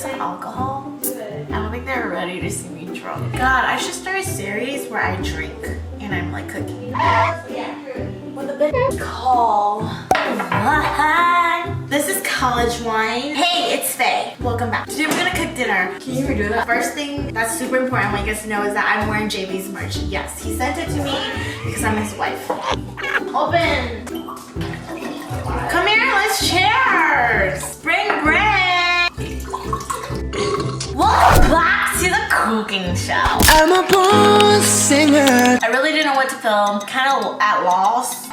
some alcohol. I don't think they're ready to see me drunk. God, I should start a series where I drink and I'm like cooking. With a bit call. This is college wine. Hey, it's Faye. Welcome back. Today we're gonna cook dinner. Can you redo that? First thing that's super important I want you guys to know is that I'm wearing JB's merch. Yes, he sent it to me because I'm his wife. Open. Come here, let's cheers. Spring break. Welcome back to the cooking show. I'm a born singer. I really didn't know what to film. Kind of at loss.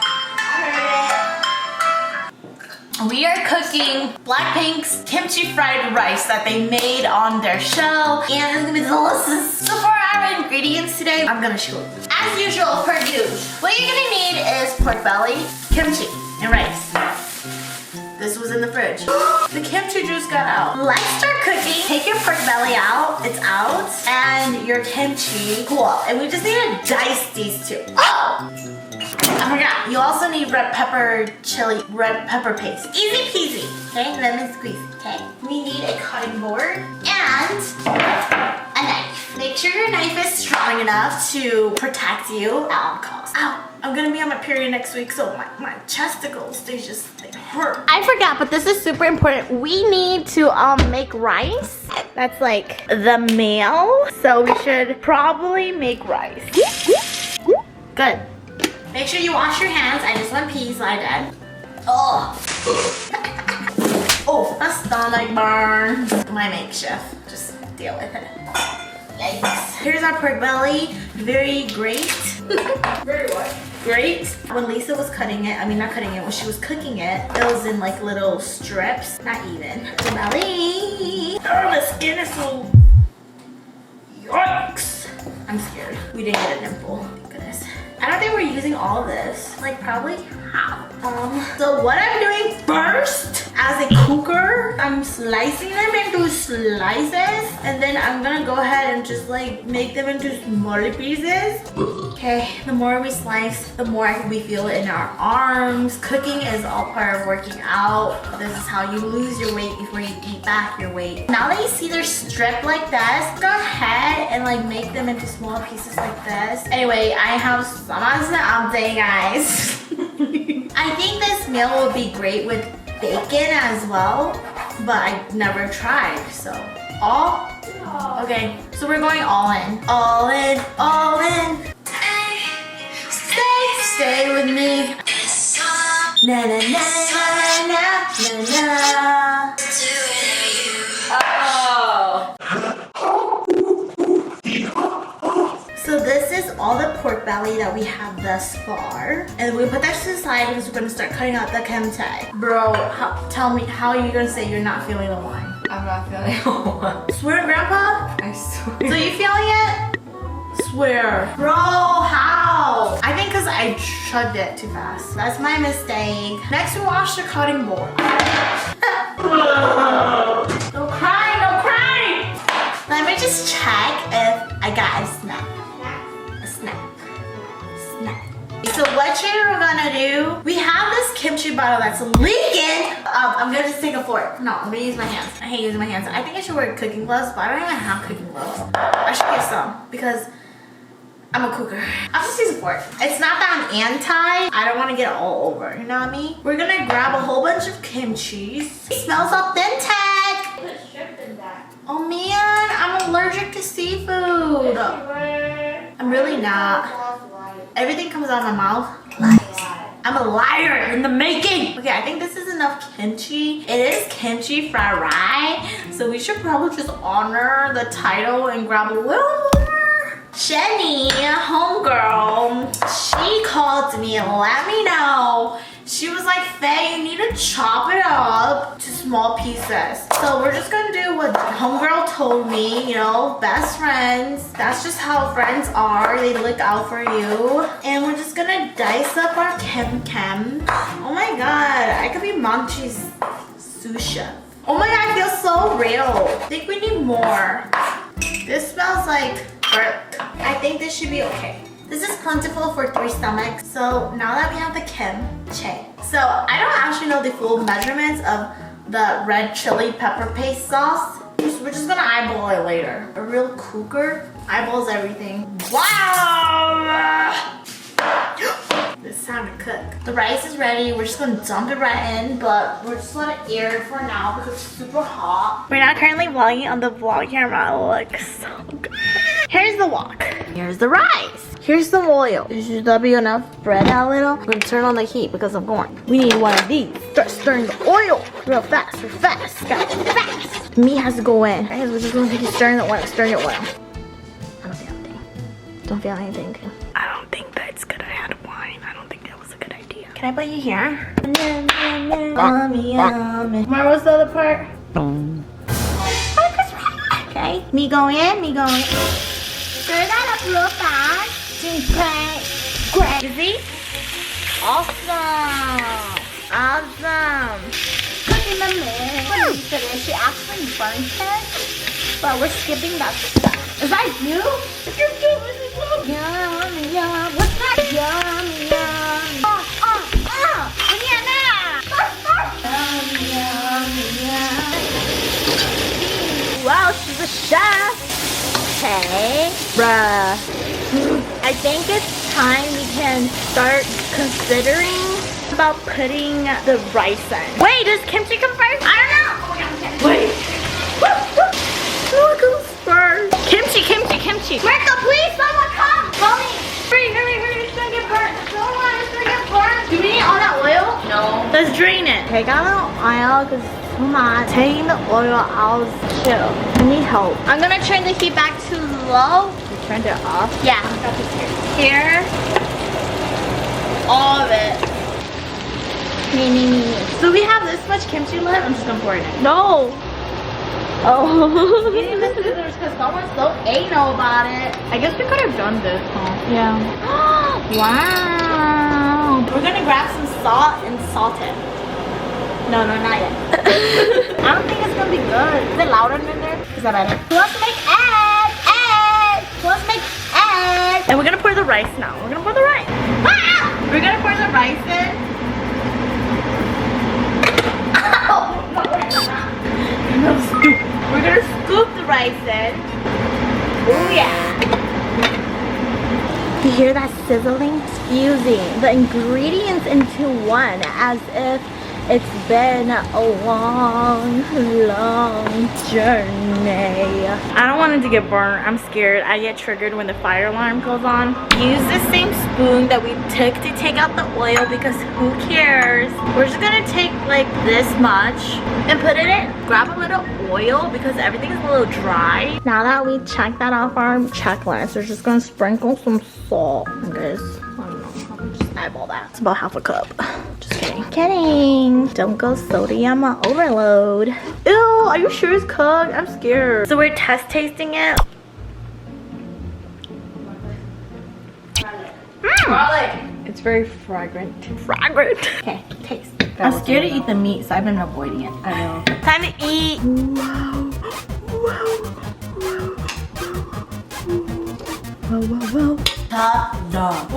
We are cooking BLACKPINK's kimchi fried rice that they made on their show, and it's gonna be delicious. So for our ingredients today, I'm gonna show you. As usual, per usual, what you're gonna need is pork belly, kimchi, and rice. This was in the fridge. The kimchi juice got out. Let's start cooking. Take your pork belly out. It's out. And your kimchi. Cool. And we just need to dice these two. Oh! I forgot. You also need red pepper paste. Easy peasy. Okay? Lemon squeeze. Okay? We need a cutting board and a knife. Make sure your knife is strong enough to protect you at all costs. Ow! I'm gonna be on my period next week, so my chesticles, they hurt. I forgot, but this is super important. We need to make rice. That's like the meal, so we should probably make rice. Good. Make sure you wash your hands. I just went pee, so I did. Oh. Oh, a stomach burn. My makeshift. Just deal with it. Yikes. Here's our pork belly. Very great. Very what? Great. When Lisa was cutting it, when she was cooking it, it was in like little strips. Not even. The belly. Oh, the skin is so... Yikes. I'm scared. We didn't get a dimple. Thank goodness. I don't think we're using all of this. Like probably half. So what I'm doing first, as a cooker, I'm slicing them into slices, and then I'm gonna go ahead and just like make them into smaller pieces. Okay, the more we slice, the more we feel it in our arms. Cooking is all part of working out. This is how you lose your weight before you eat back your weight. Now that you see they're stripped like this, go ahead and like make them into small pieces like this. Anyway, I have some update, guys. I think this meal will be great with bacon as well, but I never tried, so all? Okay, so we're going all in. All in, all in. Stay with me. Na na na na na na. So this is all the pork belly that we have thus far. And we put that to the side because we're gonna start cutting out the kimchi. Bro, tell me, how are you gonna say you're not feeling the wine? I'm not feeling it. Swear, Grandpa? I swear. So you feeling it? Swear. Bro, how? I think because I chugged it too fast. That's my mistake. Next, we wash the cutting board. Don't cry, don't cry. Let me just check if I got a snap. So what you're gonna do, we have this kimchi bottle that's leaking. I'm gonna just take a fork. No, I'm gonna use my hands. I hate using my hands. I think I should wear cooking gloves, but I don't even have cooking gloves. I should get some because I'm a cooker. I'll just use a fork. It's not that I'm anti. I don't want to get it all over, you know what I mean? We're gonna grab a whole bunch of kimchi. It smells authentic. Put shrimp in that. Oh man, I'm allergic to seafood. I'm really not. Everything comes out of my mouth. Lies. I'm a liar in the making. Okay, I think this is enough kimchi. It is kimchi fried rice, so we should probably just honor the title and grab a little more. Jenny, homegirl, she called me and let me know. She was like, Faye, you need to chop it up to small pieces. So we're just gonna do what homegirl told me, you know, best friends. That's just how friends are. They look out for you. And we're just gonna dice up our kim. Oh my God, I could be Manchi's sous chef. Oh my God, I feel so real. I think we need more. This smells like burnt. I think this should be okay. This is plentiful for 3 stomachs. So now that we have the kimchi. So I don't actually know the full measurements of the red chili pepper paste sauce. Just we're just gonna eyeball it later. A real cooker eyeballs everything. Wow! It's time to cook. The rice is ready. We're just gonna dump it right in, but we're just gonna air it for now because it's super hot. We're not currently vlogging on the vlog camera. It looks so good. Here's the wok. Here's the rice. Here's some oil. Should that be enough? Spread out a little. We're gonna turn on the heat because I'm going. We need one of these. Start stirring the oil real fast, real fast. Gotta be fast. The meat has to go in. Guys, we're just gonna keep stirring the oil, stirring the oil. I don't feel anything. Don't feel anything. I don't think that's good. I had wine. I don't think that was a good idea. Can I put you here? Yummy, yummy. Mara, what's the other part? Okay. Me go in, me go in. Stir that up real fast. Crazy. Awesome. Awesome. Cooking the meat. She actually burnt it, but we're skipping that stuff. Is that you? You're doing it. Yum, yum. What's that? Yum, yum. Yum, yum. Wow, she's a chef. Okay. Bruh. I think it's time we can start considering about putting the rice in. Wait, does kimchi come first? I don't know. Oh my god, okay. Wait. What comes first? Kimchi, kimchi, kimchi. Marco, please, someone come. Mommy. Hurry, hurry, hurry. It's gonna get burnt. It's gonna get burnt. Do we need all that oil? No. Let's drain it. Take out the oil because it's too much. Taking the oil out is chill. I need help. I'm gonna turn the heat back to low. You turned it off? Yeah. Here. All of it. So we have this much kimchi left. I'm just gonna pour it in. No. Oh. We need the scissors because someone's so anal about it. I guess we could have done this, huh? Yeah. Wow. We're gonna grab some salt and salt it. No, not yet. I don't think it's gonna be good. Is it louder in there? Is that better? Who wants to make eggs? Eggs! Who wants to make eggs? And we're gonna pour the rice now. We're gonna pour the rice. Ah! We're gonna pour the rice in. No, scoop. We're gonna scoop the rice in. Oh yeah. You hear that sizzling? Fusing the ingredients into one as if it's been a long, long journey. I don't want it to get burnt. I'm scared. I get triggered when the fire alarm goes on. Use the same spoon that we took to take out the oil because who cares? We're just gonna take like this much and put it in. Grab a little oil because everything is a little dry. Now that we checked that off our checklist, we're just gonna sprinkle some salt. I guess. I don't know. I'll just eyeball that. It's about half a cup. Just kidding. Kidding. Don't go sodium overload. Ew, are you sure it's cooked? I'm scared. So we're test tasting it. Garlic. It's very fragrant. Fragrant. Okay, taste. I'm scared to eat the meat, so I've been avoiding it. I know. Time to eat. Wow. Wow, wow, wow. Top dog.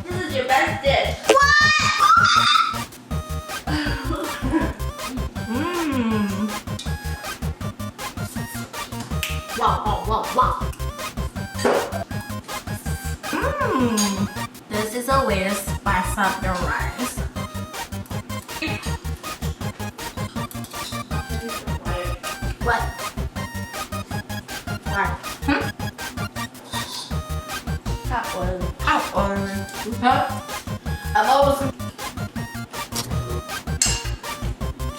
This is your best dish. What? Wow, wow, wow, wow. This is a way to spice up your rice. What? What? Hot oil. Hot oil. Huh? I've always...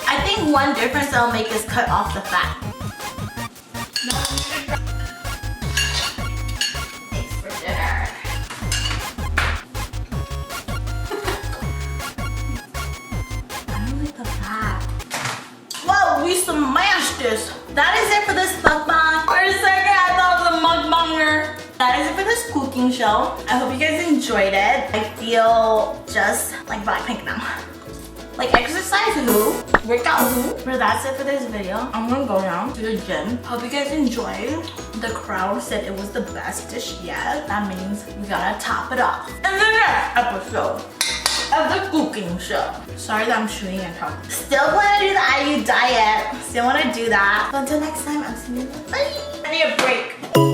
I think one difference I'll make is cut off the fat. Thanks for dinner. I don't like the fat. Whoa, we smashed this. That is it for this mukbang. For a second, I thought it was a mukbanger. That is it for this cooking show. I hope you guys enjoyed it. I feel just like BLACKPINK now. Like exercise who? Workout who? But that's it for this video. I'm gonna go now to the gym. Hope you guys enjoyed. The crowd said it was the best dish yet. That means we gotta top it off in the next episode. of the cooking show. Sorry that I'm chewing and talking. Still plan to do the IU diet. Still want to do that. But until next time, I'm seeing you. Bye. I need a break.